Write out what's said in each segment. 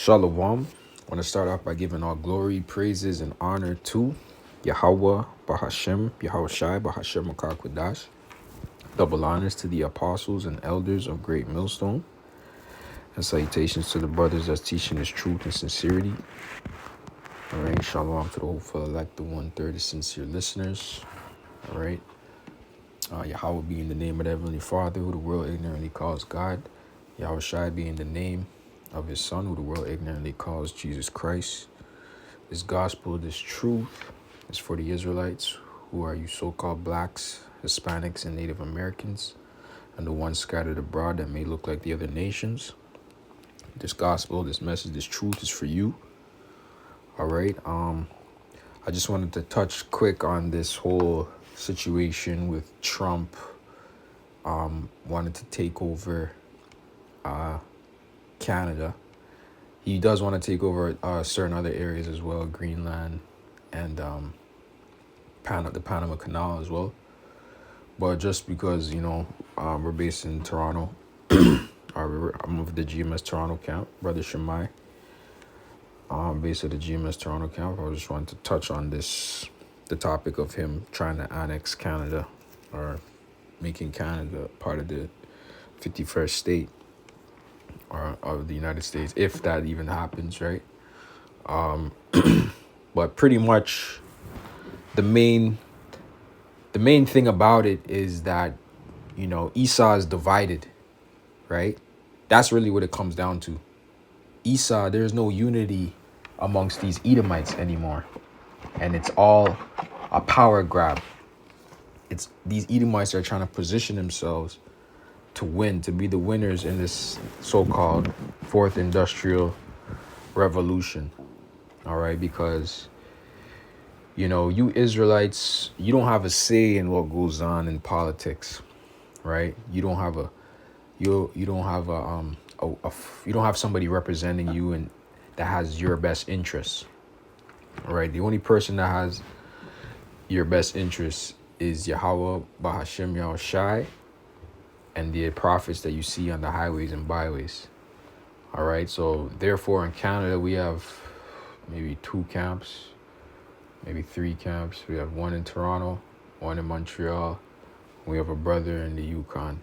Shalom. I want to start off by giving all glory, praises, and honor to Yahweh, Bahashem, Yahweh Shai, Bahashem Makakwadash. Double honors to the apostles and elders of Great Millstone. And salutations to the brothers that's teaching this truth and sincerity. All right. Shalom to the hopeful elect, the 1/3 sincere listeners. All right. Yahweh being the name of the Heavenly Father, who the world ignorantly calls God. Yahweh Shai being the name of his Son, who the world ignorantly calls Jesus Christ. This gospel, this truth, is for the Israelites, who are you so-called blacks, Hispanics, and Native Americans, and the ones scattered abroad that may look like the other nations. This gospel, this message, this truth is for you. All right. I just wanted to touch quick on this whole situation with Trump wanted to take over Canada. He does want to take over certain other areas as well, Greenland and the Panama Canal as well. But just because, we're based in Toronto, I'm of the GMS Toronto camp, Brother Shemai, based at the GMS Toronto camp. I just wanted to touch on the topic of him trying to annex Canada or making Canada part of the 51st state or of the United States, if that even happens, right? But pretty much the main thing about it is that, Esau is divided, right? That's really what it comes down to. Esau, there's no unity amongst these Edomites anymore. And it's all a power grab. It's these Edomites are trying to position themselves to win, to be the winners in this so-called fourth industrial revolution. All right, because you Israelites, you don't have a say in what goes on in politics, right? You don't have you don't have somebody representing you and that has your best interests. All right, the only person that has your best interests is Yahweh, Bahashem, Yahweh Shai, and the prophets that you see on the highways and byways. All right, so therefore in Canada we have maybe 2 camps, maybe 3 camps. We have one in Toronto, one in Montreal. We have a brother in the Yukon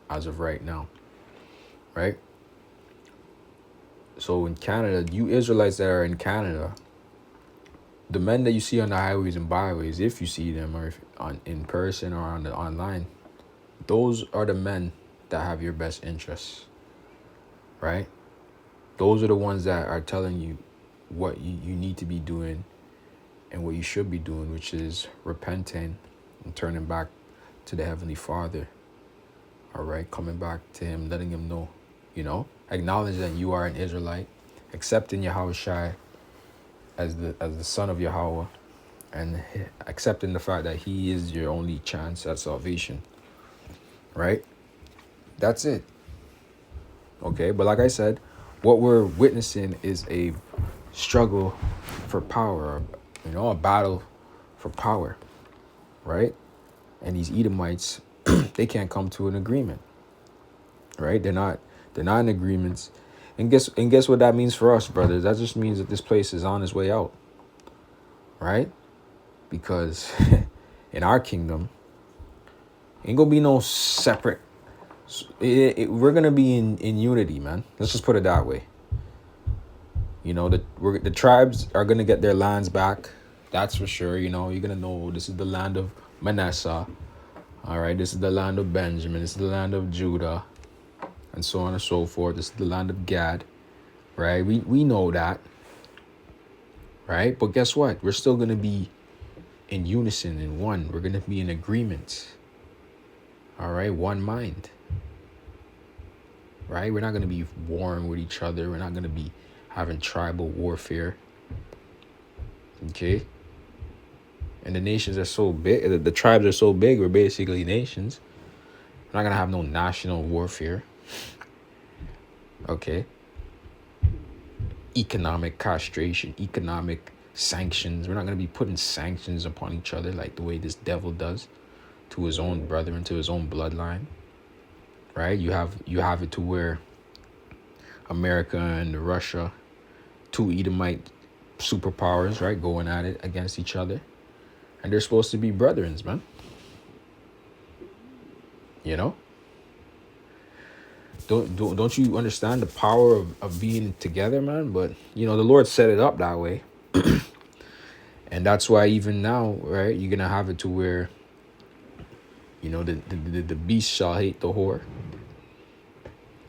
as of right now, right? So in Canada, you Israelites that are in Canada, the men that you see on the highways and byways, if you see them or in person or on the online, those are the men that have your best interests, right? Those are the ones that are telling you what you need to be doing and what you should be doing, which is repenting and turning back to the Heavenly Father. All right, coming back to him, letting him know, acknowledge that you are an Israelite, accepting Yahweh Shai as the son of Yahweh, and accepting the fact that he is your only chance at salvation. Right? That's it. Okay, but like I said, what we're witnessing is a struggle for power, a battle for power, right? And these Edomites, they can't come to an agreement, right? They're not in agreements. And guess what that means for us, brothers? That just means that this place is on its way out, right? Because in our kingdom, ain't gonna be no separate. We're gonna be in unity, man. Let's just put it that way. The tribes are gonna get their lands back. That's for sure. You're gonna know this is the land of Manasseh. All right, this is the land of Benjamin. This is the land of Judah, and so on and so forth. This is the land of Gad, right? We know that, right? But guess what? We're still gonna be in unison, in one. We're gonna be in agreement. All right, one mind. Right? We're not going to be warring with each other. We're not going to be having tribal warfare. Okay? And the nations are so big. The tribes are so big. We're basically nations. We're not going to have no national warfare. Okay? Economic castration, economic sanctions. We're not going to be putting sanctions upon each other like the way this devil does to his own brethren, to his own bloodline. Right? You have it to where America and Russia, two Edomite superpowers, right, going at it against each other. And they're supposed to be brethren, man. You know? Don't you understand the power of being together, man? But the Lord set it up that way. And that's why even now, right, you're gonna have it to where, the beast shall hate the whore.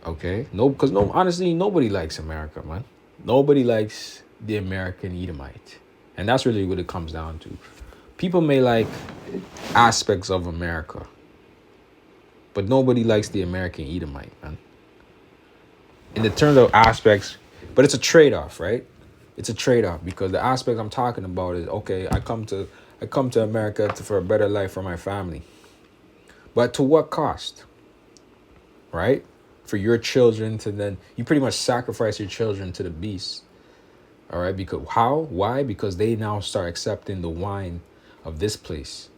Okay? No, because honestly, nobody likes America, man. Nobody likes the American Edomite. And that's really what it comes down to. People may like aspects of America, but nobody likes the American Edomite, man. In the terms of aspects, but it's a trade-off, right? It's a trade-off because the aspect I'm talking about is, okay, I come to America for a better life for my family. But to what cost? Right? For your children to then, you pretty much sacrifice your children to the beast. All right? Because how? Why? Because they now start accepting the wine of this place.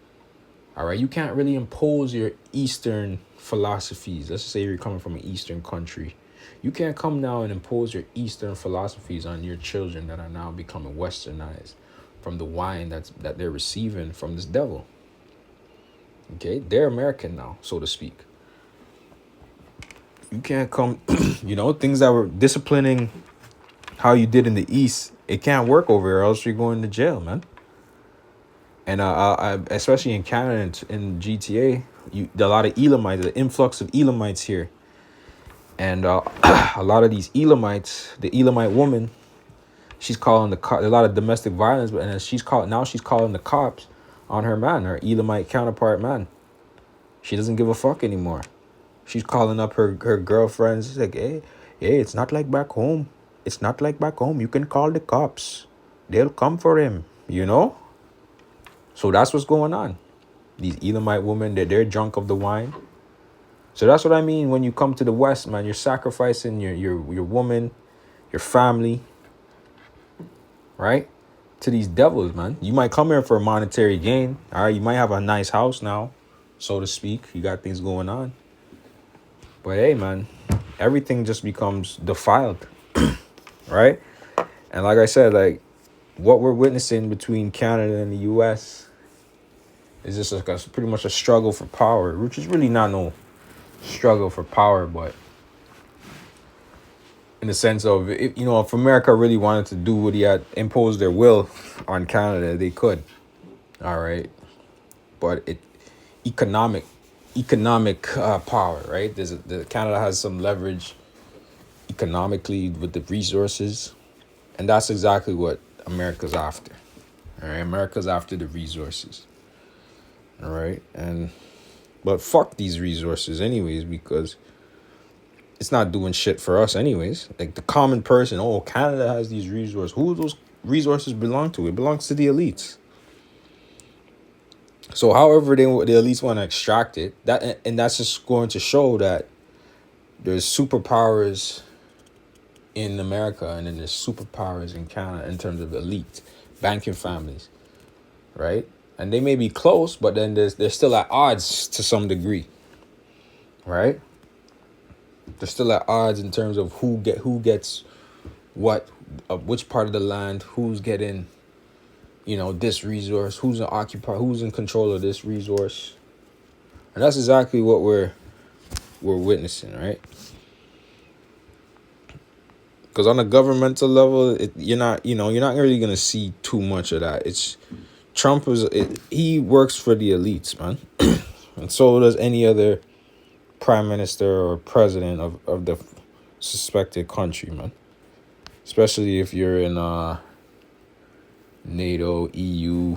All right? You can't really impose your Eastern philosophies. Let's just say you're coming from an Eastern country. You can't come now and impose your Eastern philosophies on your children that are now becoming westernized from the wine that they're receiving from this devil. Okay? They're American now, so to speak. You can't come, things that were disciplining how you did in the East, it can't work over here, or else you're going to jail, man. And I especially in Canada and in GTA, a lot of Elamites, the influx of Elamites here. And a lot of these Elamites, the Elamite woman, she's calling a lot of domestic violence, and she's calling the cops on her man, her Elamite counterpart man. She doesn't give a fuck anymore. She's calling up her girlfriends. She's like, hey, it's not like back home. It's not like back home. You can call the cops. They'll come for him, So that's what's going on. These Elamite women, they're drunk of the wine. So that's what I mean when you come to the West, man. You're sacrificing your woman, your family, right? To these devils, man. You might come here for a monetary gain. All right, you might have a nice house now, so to speak. You got things going on. But hey, man, everything just becomes defiled, right? And like I said, like what we're witnessing between Canada and the U.S. is just like pretty much a struggle for power, which is really not no struggle for power, but in the sense of, if America really wanted to do what he had imposed their will on Canada, they could. All right. But economic power, right? Canada has some leverage economically with the resources, and that's exactly what America's after. All right, America's after the resources. All right, but fuck these resources anyways, because it's not doing shit for us anyways. Like the common person, oh, Canada has these resources. Who do those resources belong to? It belongs to the elites. So however the elites want to extract it, that's just going to show that there's superpowers in America and then there's superpowers in Canada in terms of elite banking families, right? And they may be close, but then they're still at odds to some degree, right? They're still at odds in terms of who gets what, which part of the land, who's getting, this resource, who's in control of this resource. And that's exactly what we're witnessing, right? Because on a governmental level, you're not really gonna see too much of that. Trump he works for the elites, man, and so does any other prime minister or president of the suspected country, man. Especially if you're in NATO, EU,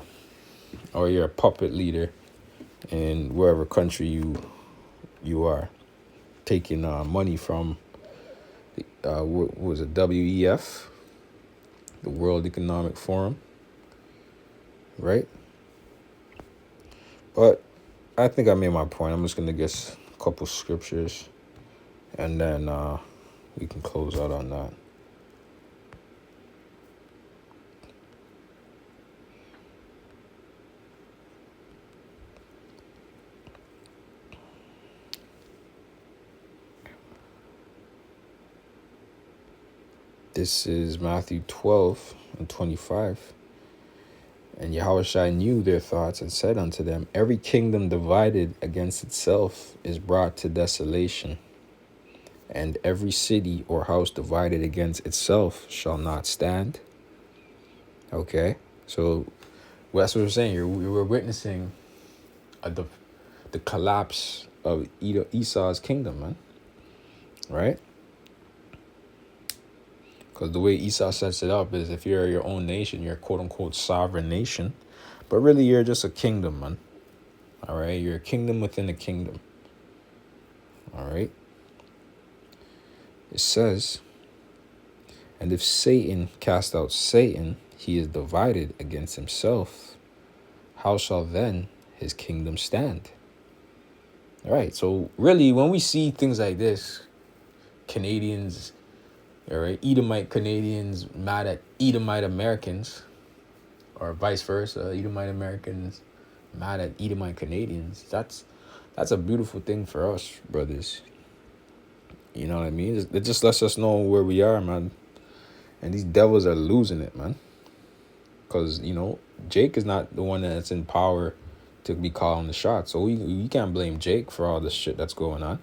or you're a puppet leader in wherever country you are, taking money from what was it, WEF, the World Economic Forum, right? But I think I made my point. I'm just gonna guess a couple scriptures, and then we can close out on that. This is Matthew 12 and 25. And Yahushua knew their thoughts and said unto them, every kingdom divided against itself is brought to desolation, and every city or house divided against itself shall not stand. Okay, so that's what we're saying here. We were witnessing the collapse of Esau's kingdom, man. Right? Because the way Esau sets it up is if you're your own nation, you're a quote-unquote sovereign nation. But really, you're just a kingdom, man. All right? You're a kingdom within a kingdom. All right? It says, and if Satan cast out Satan, he is divided against himself. How shall then his kingdom stand? All right, so really, when we see things like this, Canadians, all right, Edomite Canadians mad at Edomite Americans, or vice versa, Edomite Americans mad at Edomite Canadians, that's a beautiful thing for us, brothers. You know what I mean? It just lets us know where we are, man. And these devils are losing it, man. Because, you know, Jake is not the one that's in power to be calling the shots. So you can't blame Jake for all this shit that's going on.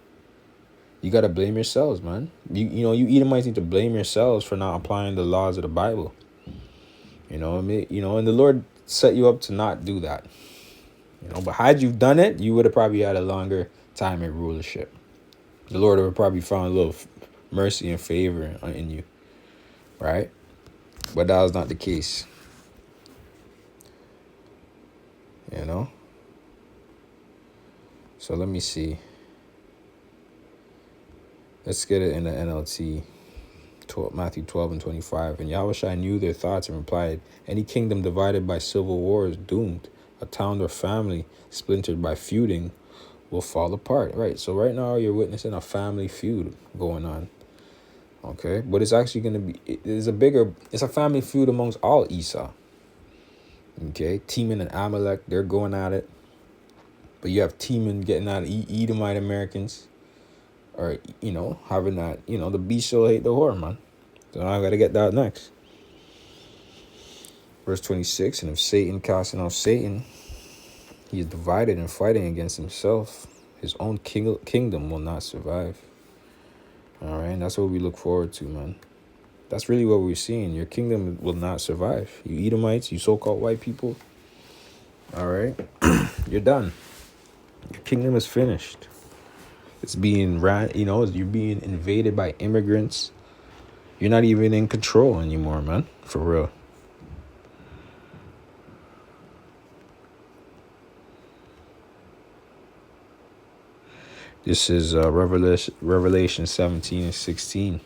You got to blame yourselves, man. You Edomites need to blame yourselves for not applying the laws of the Bible. You know what I mean? You know, and the Lord set you up to not do that. You know, but had you done it, you would have probably had a longer time in rulership. The Lord would have probably found a little mercy and favor in you. Right? But that was not the case. You know? So let me see. Let's get it in the NLT. Matthew 12 and 25. And Yahushua knew their thoughts and replied, any kingdom divided by civil war is doomed. A town or family splintered by feuding will fall apart. Right. So right now you're witnessing a family feud going on. Okay. But it's actually going to be, it's a family feud amongst all Esau. Okay. Teman and Amalek, they're going at it. But you have Teman getting at Edomite Americans. Or, you know, having that, you know, the beast shall hate the whore, man. So I got to get that next. Verse 26, and if Satan casting out Satan, he is divided and fighting against himself. His own kingdom will not survive. All right, and that's what we look forward to, man. That's really what we're seeing. Your kingdom will not survive. You Edomites, you so-called white people. All right, you're done. Your kingdom is finished. It's being you're being invaded by immigrants. You're not even in control anymore, man. For real. This is Revelation 17 and 16.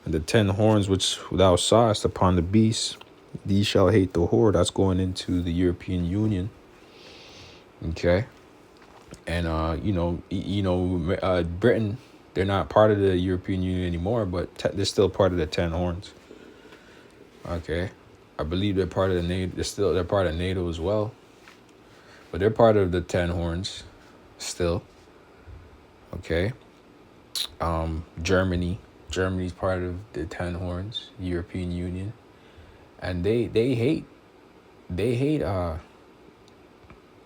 And the 10 horns which thou sawest upon the beast, these shall hate the whore. That's going into the European Union. Okay. And, Britain, they're not part of the European Union anymore, but they're still part of the 10 horns. Okay. I believe they're part of the NATO. They're part of NATO as well. But they're part of the 10 horns still. Okay. Germany's part of the 10 horns, European Union. And they hate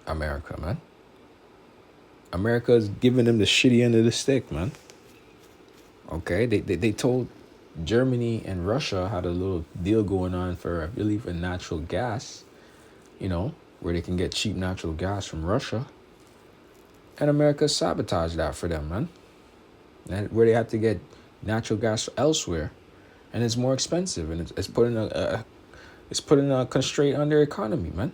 America, man. America is giving them the shitty end of the stick, man. Okay, they told Germany and Russia had a little deal going on for, I believe, a natural gas, you know, where they can get cheap natural gas from Russia. And America sabotaged that for them, man. And where they have to get natural gas elsewhere, and it's more expensive, and it's putting a constraint on their economy, man.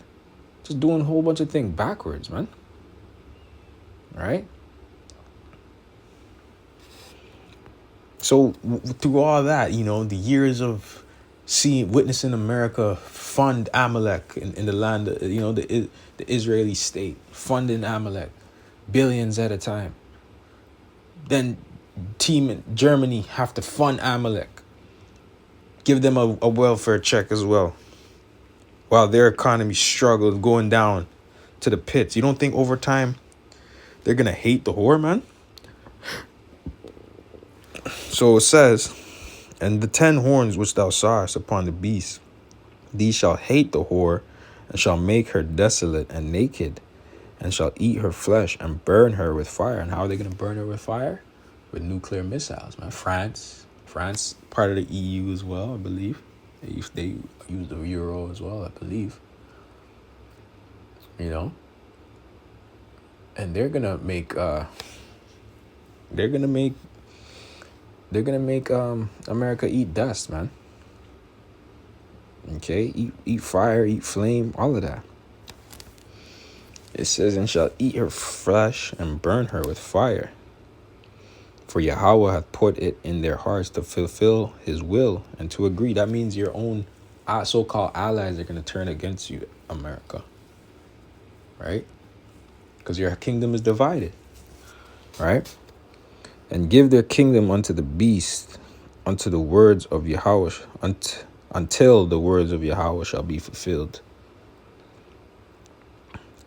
Just doing a whole bunch of things backwards, man. Right? So through all that, you know, the years of witnessing America fund Amalek in the land, you know, the Israeli state, funding Amalek, billions at a time. Then Germany have to fund Amalek, give them a welfare check as well, while their economy struggles going down to the pits. You don't think over time they're going to hate the whore, man? So it says, And the 10 horns which thou sawest upon the beast, these shall hate the whore, and shall make her desolate and naked, and shall eat her flesh and burn her with fire. And how are they going to burn her with fire? With nuclear missiles, man. France, part of the EU as well, I believe. They use the euro as well, I believe. You know, and they're gonna make America eat dust, man. Okay, eat fire, eat flame, all of that. It says, and shall eat her flesh and burn her with fire. For Yahweh hath put it in their hearts to fulfill his will and to agree. That means your own so-called allies are going to turn against you, America. Right? Because your kingdom is divided. Right? And give their kingdom unto the beast, unto the words of Yahweh, until the words of Yahweh shall be fulfilled.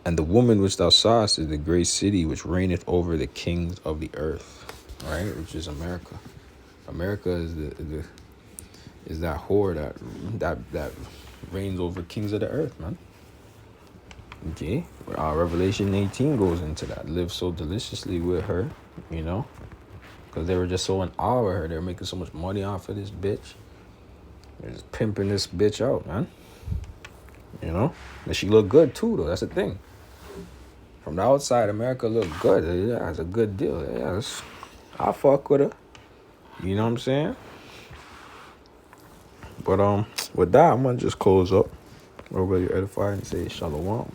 And the woman which thou sawest is the great city which reigneth over the kings of the earth. Right, which is America. America is that whore that reigns over kings of the earth, man. Okay, Revelation 18 goes into that. Live so deliciously with her, you know, because they were just so in awe of her. They're making so much money off of this bitch. They're just pimping this bitch out, man. You know, and she look good too, though. That's the thing. From the outside, America look good. Yeah, it's a good deal. Yeah, I fuck with her. You know what I'm saying? But with that, I'm gonna just close up. Everybody edified and say shalom.